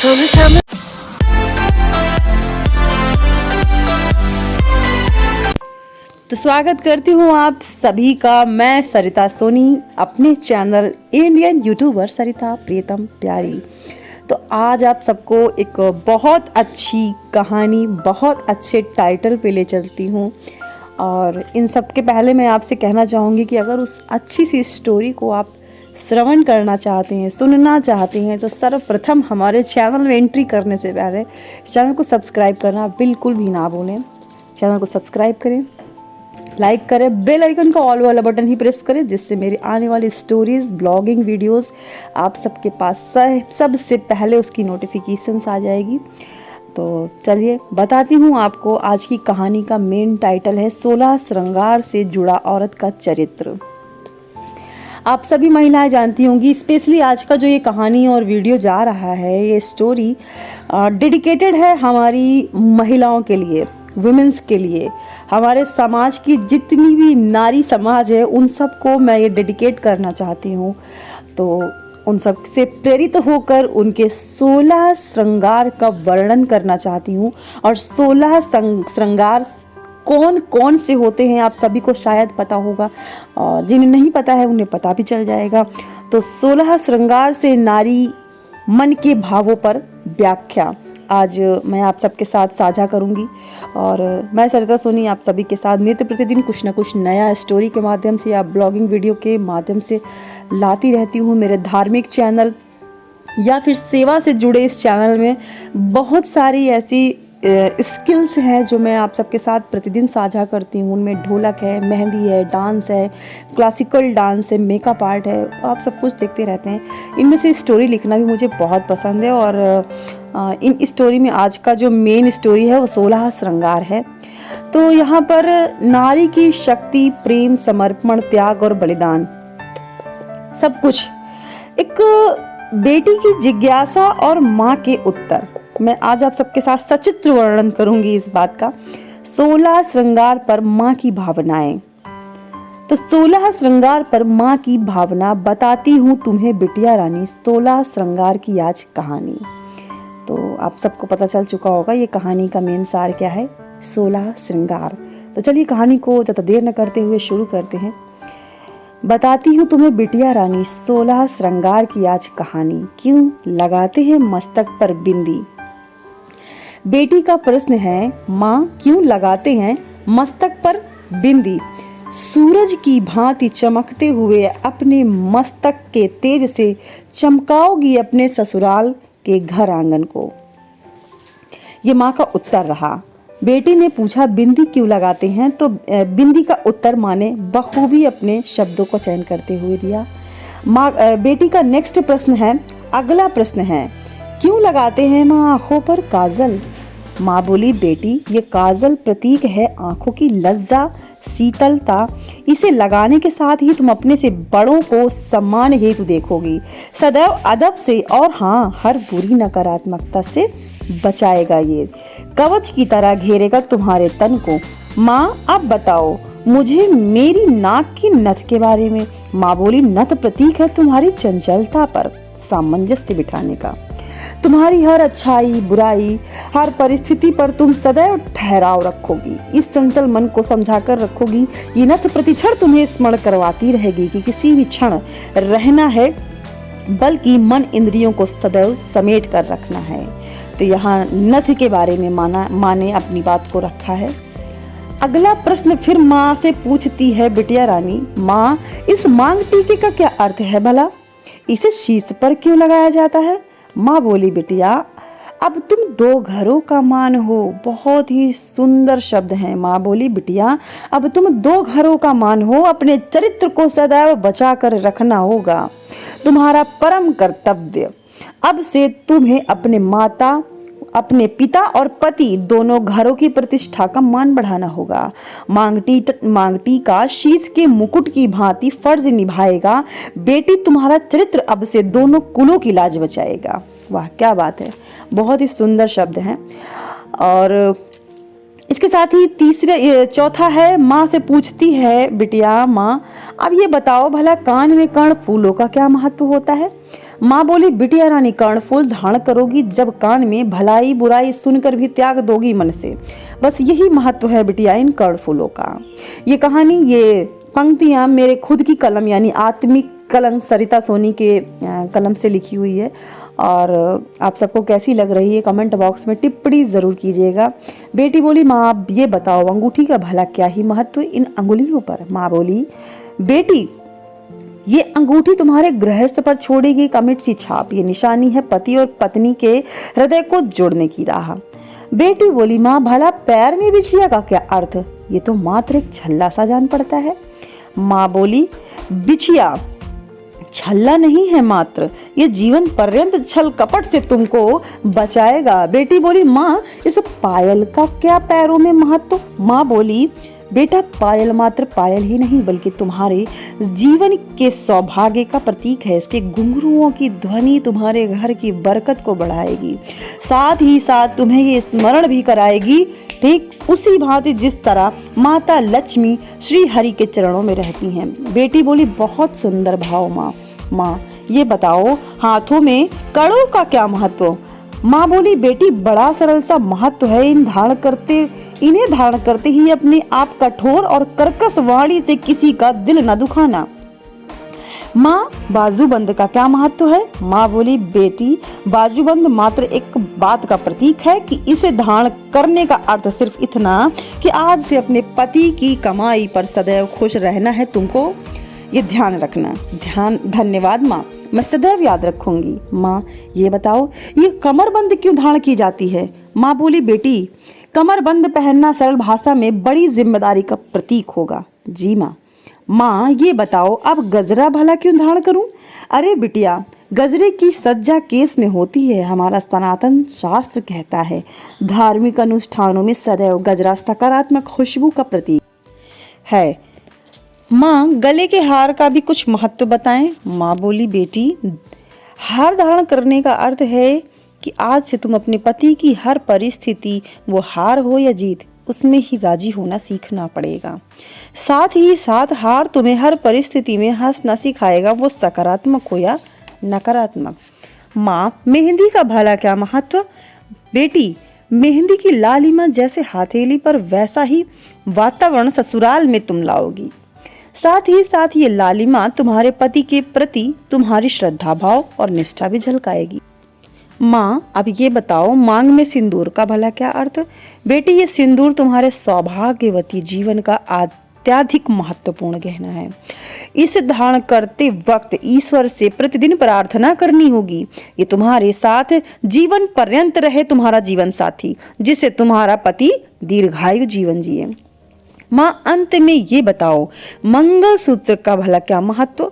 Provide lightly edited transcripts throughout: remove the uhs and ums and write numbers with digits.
तो स्वागत करती हूँ आप सभी का मैं सरिता सोनी अपने चैनल इंडियन यूट्यूबर सरिता प्रियतम प्यारी। तो आज आप सबको एक बहुत अच्छी कहानी बहुत अच्छे टाइटल पे ले चलती हूँ। और इन सब के पहले मैं आपसे कहना चाहूँगी कि अगर उस अच्छी सी स्टोरी को आप श्रवण करना चाहते हैं, सुनना चाहते हैं, तो सर्वप्रथम हमारे चैनल में एंट्री करने से पहले चैनल को सब्सक्राइब करना बिल्कुल भी ना भूलें। चैनल को सब्सक्राइब करें, लाइक करें, बेल आइकन का ऑल वाला बटन ही प्रेस करें, जिससे मेरी आने वाली स्टोरीज़ ब्लॉगिंग वीडियोस आप सबके पास सबसे पहले उसकी नोटिफिकेशंस आ जाएगी। तो चलिए बताती हूँ आपको। आज की कहानी का मेन टाइटल है 16 श्रृंगार से जुड़ा औरत का चरित्र। आप सभी महिलाएं जानती होंगी, स्पेशली आज का जो ये कहानी और वीडियो जा रहा है, ये स्टोरी डेडिकेटेड है हमारी महिलाओं के लिए, वुमेन्स के लिए। हमारे समाज की जितनी भी नारी समाज है उन सबको मैं ये डेडिकेट करना चाहती हूँ। तो उन सब से प्रेरित होकर उनके 16 श्रृंगार का वर्णन करना चाहती हूँ। और 16 श्रृंगार कौन कौन से होते हैं आप सभी को शायद पता होगा, और जिन्हें नहीं पता है उन्हें पता भी चल जाएगा। तो 16 श्रृंगार से नारी मन के भावों पर व्याख्या आज मैं आप सबके साथ साझा करूंगी। और मैं सरिता सोनी आप सभी के साथ नित्य प्रतिदिन कुछ ना कुछ नया स्टोरी के माध्यम से या ब्लॉगिंग वीडियो के माध्यम से लाती रहती हूँ। मेरे धार्मिक चैनल या फिर सेवा से जुड़े इस चैनल में बहुत सारी ऐसी स्किल्स हैं जो मैं आप सबके साथ प्रतिदिन साझा करती हूँ। उनमें ढोलक है, मेहंदी है, डांस है, क्लासिकल डांस है, मेकअप आर्ट है, आप सब कुछ देखते रहते हैं। इनमें से स्टोरी लिखना भी मुझे बहुत पसंद है। और इन स्टोरी में आज का जो मेन स्टोरी है वो 16 श्रृंगार है। तो यहाँ पर नारी की शक्ति, प्रेम, समर्पण, त्याग और बलिदान सब कुछ, एक बेटी की जिज्ञासा और माँ के उत्तर, मैं आज आप सबके साथ सचित्र वर्णन करूंगी इस बात का। 16 श्रृंगार पर माँ की भावनाएं। तो 16 श्रृंगार पर माँ की भावना बताती हूँ तुम्हें बिटिया रानी 16 श्रृंगार की आज कहानी। तो आप सबको पता चल चुका होगा ये कहानी का मेन सार क्या है, 16 श्रृंगार। तो चलिए कहानी को ज़्यादा देर न करते हुए शुरू करते हैं। बताती हूँ तुम्हें बिटिया रानी 16 श्रृंगार की आज कहानी। क्यों लगाते हैं मस्तक पर बिंदी। बेटी का प्रश्न है, माँ क्यों लगाते हैं मस्तक पर बिंदी। सूरज की भांति चमकते हुए अपने मस्तक के तेज से चमकाओगी अपने ससुराल के घर आंगन को। ये माँ का उत्तर रहा। बेटी ने पूछा बिंदी क्यों लगाते हैं, तो बिंदी का उत्तर माँ ने बखूबी अपने शब्दों को चयन करते हुए दिया। माँ बेटी का नेक्स्ट प्रश्न है, अगला प्रश्न है, क्यों लगाते हैं माँ आंखों पर काजल। माँ बोली बेटी ये काजल प्रतीक है आंखों की लज्जा, शीतलता। इसे लगाने के साथ ही तुम अपने से बड़ों को सम्मान हेतु देखोगी, सदैव अदब से और हाँ हर बुरी नकारात्मकता से बचाएगा। ये कवच की तरह घेरेगा तुम्हारे तन को। माँ अब बताओ मुझे मेरी नाक की नथ के बारे में। माँ बोली नथ प्रतीक है तुम्हारी चंचलता पर सामंजस्य बिठाने का। तुम्हारी हर अच्छाई बुराई हर परिस्थिति पर तुम सदैव ठहराव रखोगी, इस चंचल मन को समझा कर रखोगी। ये नथ प्रतिक्षण तुम्हें स्मरण करवाती रहेगी कि किसी भी क्षण रहना है, बल्कि मन इंद्रियों को सदैव समेट कर रखना है। तो यहाँ नथ के बारे में माँ ने अपनी बात को रखा है। अगला प्रश्न फिर माँ से पूछती है बिटिया रानी, माँ इस मांग टीके का क्या अर्थ है भला, इसे शीश पर क्यों लगाया जाता है। माँ बोली बिटिया अब तुम 2 घरों का मान हो। बहुत ही सुंदर शब्द हैं। माँ बोली बिटिया अब तुम 2 घरों का मान हो, अपने चरित्र को सदैव बचा कर रखना होगा, तुम्हारा परम कर्तव्य। अब से तुम्हें अपने माता, अपने पिता और पति दोनों घरों की प्रतिष्ठा का मान बढ़ाना होगा। मांगटी का शीश के मुकुट की भांति फर्ज निभाएगा। बेटी तुम्हारा चरित्र अब से दोनों कुलों की लाज बचाएगा। वाह क्या बात है, बहुत ही सुंदर शब्द हैं। और इसके साथ ही चौथा है, माँ से पूछती है बिटिया माँ अब ये बताओ भला कान में कर्ण फूलों का क्या महत्व होता है। माँ बोली, बिटिया रानी कर्णफूल धारण करोगी जब कान में, भलाई बुराई सुनकर भी त्याग दोगी मन से। बस यही महत्व है बिटिया इन कर्णफूलों का। ये कहानी, ये पंक्तियां मेरे खुद की कलम यानी आत्मिक कलम सरिता सोनी के कलम से लिखी हुई है। और आप सबको कैसी लग रही है कमेंट बॉक्स में टिप्पणी जरूर कीजिएगा। बेटी बोली, माँ आप ये बताओ अंगूठी का भला क्या ही महत्व इन अंगुलियों पर। माँ बोली, बेटी ये अंगूठी तुम्हारे गृहस्थ पर छोड़ेगी एक अमिट सी छाप। ये निशानी है पति और पत्नी के हृदय को जोड़ने की राह। बेटी बोली, माँ भला पैर में बिछिया का क्या अर्थ? ये तो मात्र एक छल्ला सा जान पड़ता है। माँ बोली, बिछिया छल्ला नहीं है मात्र, ये जीवन पर्यंत छल कपट से तुमको बचाएगा। बेटी बोली, माँ इस पायल का क्या पैरों में महत्व? माँ बोली, बेटा पायल मात्र पायल ही नहीं बल्कि तुम्हारे जीवन के सौभाग्य का प्रतीक है। इसके घुंघरुओं की ध्वनि तुम्हारे घर की बरकत को बढ़ाएगी, साथ ही साथ तुम्हें ये स्मरण भी कराएगी ठीक उसी भांति जिस तरह माता लक्ष्मी श्री हरि के चरणों में रहती हैं। बेटी बोली, बहुत सुंदर भाव माँ। माँ ये बताओ हाथों में कड़ों का क्या महत्व? माँ बोली, बेटी बड़ा सरल सा महत्व है। इन्हें धारण करते ही अपने आप कठोर और कर्कश वाणी से किसी का दिल न दुखाना। माँ बाजूबंद का क्या महत्व है? माँ बोली, बेटी बाजूबंद मात्र एक बात का प्रतीक है कि इसे धारण करने का अर्थ सिर्फ इतना कि आज से अपने पति की कमाई पर सदैव खुश रहना है तुमको, ये ध्यान रखना। धन्यवाद माँ, मैं सदैव याद रखूंगी। माँ ये बताओ ये कमरबंद क्यों धारण की जाती है? माँ बोली, बेटी कमरबंद पहनना सरल भाषा में बड़ी जिम्मेदारी का प्रतीक होगा। जी माँ। माँ ये बताओ अब गजरा भला क्यों धारण करूं? अरे बिटिया गजरे की सज्जा केस में होती है। हमारा सनातन शास्त्र कहता है धार्मिक अनुष्ठानों में सदैव गजरा सकारात्मक खुशबू का प्रतीक है। माँ गले के हार का भी कुछ महत्व बताएं। माँ बोली, बेटी हार धारण करने का अर्थ है कि आज से तुम अपने पति की हर परिस्थिति, वो हार हो या जीत, उसमें ही राजी होना सीखना पड़ेगा। साथ ही साथ हार तुम्हें हर परिस्थिति में हंसना सिखाएगा, वो सकारात्मक हो या नकारात्मक। माँ मेहंदी का भला क्या महत्व? बेटी मेहंदी की लालिमा जैसे हथेली पर वैसा ही वातावरण ससुराल में तुम लाओगी। साथ ही साथ ये लालिमा तुम्हारे पति के प्रति तुम्हारी श्रद्धा भाव और निष्ठा भी झलकाएगी। माँ अब ये बताओ मांग में सिंदूर का भला क्या अर्थ? बेटी ये सिंदूर तुम्हारे सौभाग्यवती जीवन का अत्यधिक महत्वपूर्ण गहना है। इसे धारण करते वक्त ईश्वर से प्रतिदिन प्रार्थना करनी होगी ये तुम्हारे साथ जीवन पर्यंत रहे, तुम्हारा जीवन साथी, जिससे तुम्हारा पति दीर्घायु जीवन जिए। माँ अंत में ये बताओ मंगलसूत्र का भला क्या महत्व?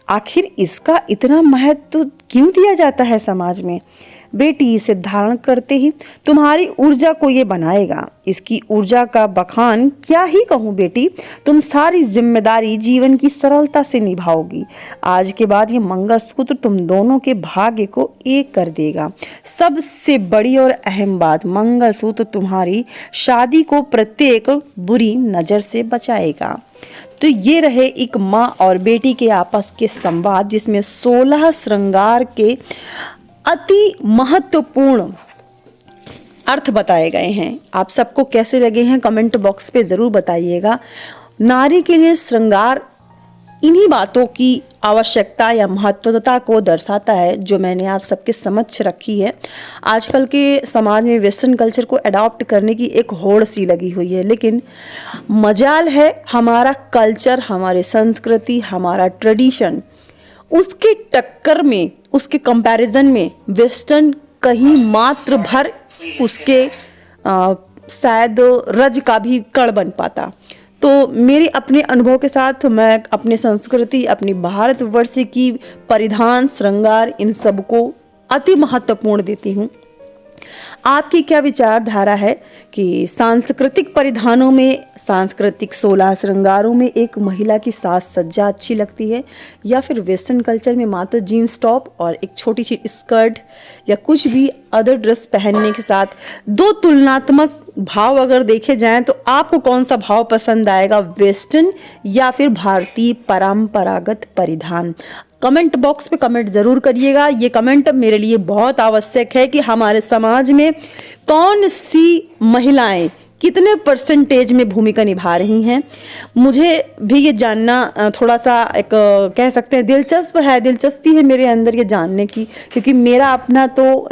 आखिर इसका इतना महत्व क्यों दिया जाता है समाज में? बेटी इसे धारण करते ही तुम्हारी ऊर्जा को ये बनाएगा। इसकी ऊर्जा का बखान क्या ही कहूँ बेटी, तुम सारी जिम्मेदारी जीवन की सरलता से निभाओगी। आज के बाद ये मंगलसूत्र तुम दोनों के भाग्य को एक कर देगा। सबसे बड़ी और अहम बात, मंगलसूत्र तुम्हारी शादी को प्रत्येक बुरी नजर से बचाएगा। तो ये रहे एक माँ और बेटी के आपस के संवाद, जिसमें 16 श्रृंगार के अति महत्वपूर्ण अर्थ बताए गए हैं। आप सबको कैसे लगे हैं कमेंट बॉक्स पे जरूर बताइएगा। नारी के लिए श्रृंगार इन्हीं बातों की आवश्यकता या महत्वता को दर्शाता है जो मैंने आप सबके समक्ष रखी है। आजकल के समाज में वेस्टर्न कल्चर को अडॉप्ट करने की एक होड़ सी लगी हुई है, लेकिन मजाल है हमारा कल्चर, हमारी संस्कृति, हमारा ट्रेडिशन, उसके टक्कर में, उसके कंपैरिजन में वेस्टर्न कहीं मात्र भर उसके शायद रज का भी कण बन पाता। तो मेरे अपने अनुभव के साथ मैं अपने संस्कृति, अपनी भारतवर्ष की परिधान, श्रृंगार, इन सब को अति महत्वपूर्ण देती हूँ। आपकी क्या विचारधारा है कि सांस्कृतिक परिधानों में, सांस्कृतिक 16 श्रृंगारों में एक महिला की साज सज्जा अच्छी लगती है, या फिर वेस्टर्न कल्चर में मात्र जीन्स टॉप और एक छोटी सी स्कर्ट या कुछ भी अदर ड्रेस पहनने के साथ? दो तुलनात्मक भाव अगर देखे जाएं तो आपको कौन सा भाव पसंद आएगा, वेस्टर्न या फिर भारतीय परंपरागत परिधान? कमेंट बॉक्स पे कमेंट ज़रूर करिएगा। ये कमेंट मेरे लिए बहुत आवश्यक है कि हमारे समाज में कौन सी महिलाएं कितने परसेंटेज में भूमिका निभा रही हैं। मुझे भी ये जानना थोड़ा सा एक कह सकते हैं दिलचस्पी है मेरे अंदर ये जानने की, क्योंकि मेरा अपना तो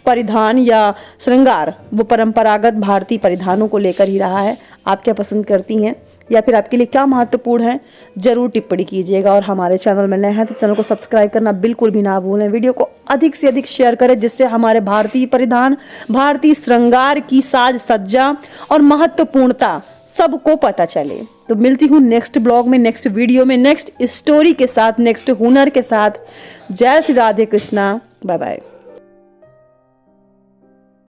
परिधान या श्रृंगार वो परंपरागत भारतीय परिधानों को लेकर ही रहा है। आप क्या पसंद करती हैं या फिर आपके लिए क्या महत्वपूर्ण है, जरूर टिप्पणी कीजिएगा। और हमारे चैनल में नए हैं तो चैनल को सब्सक्राइब करना बिल्कुल भी ना भूलें। वीडियो को अधिक से अधिक शेयर करें जिससे हमारे भारतीय परिधान, भारतीय श्रृंगार की साज सज्जा और महत्वपूर्णता सबको पता चले। तो मिलती हूँ नेक्स्ट ब्लॉग में, नेक्स्ट वीडियो में, नेक्स्ट स्टोरी के साथ, नेक्स्ट हुनर के साथ। जय श्री राधे कृष्णा, बाय बाय।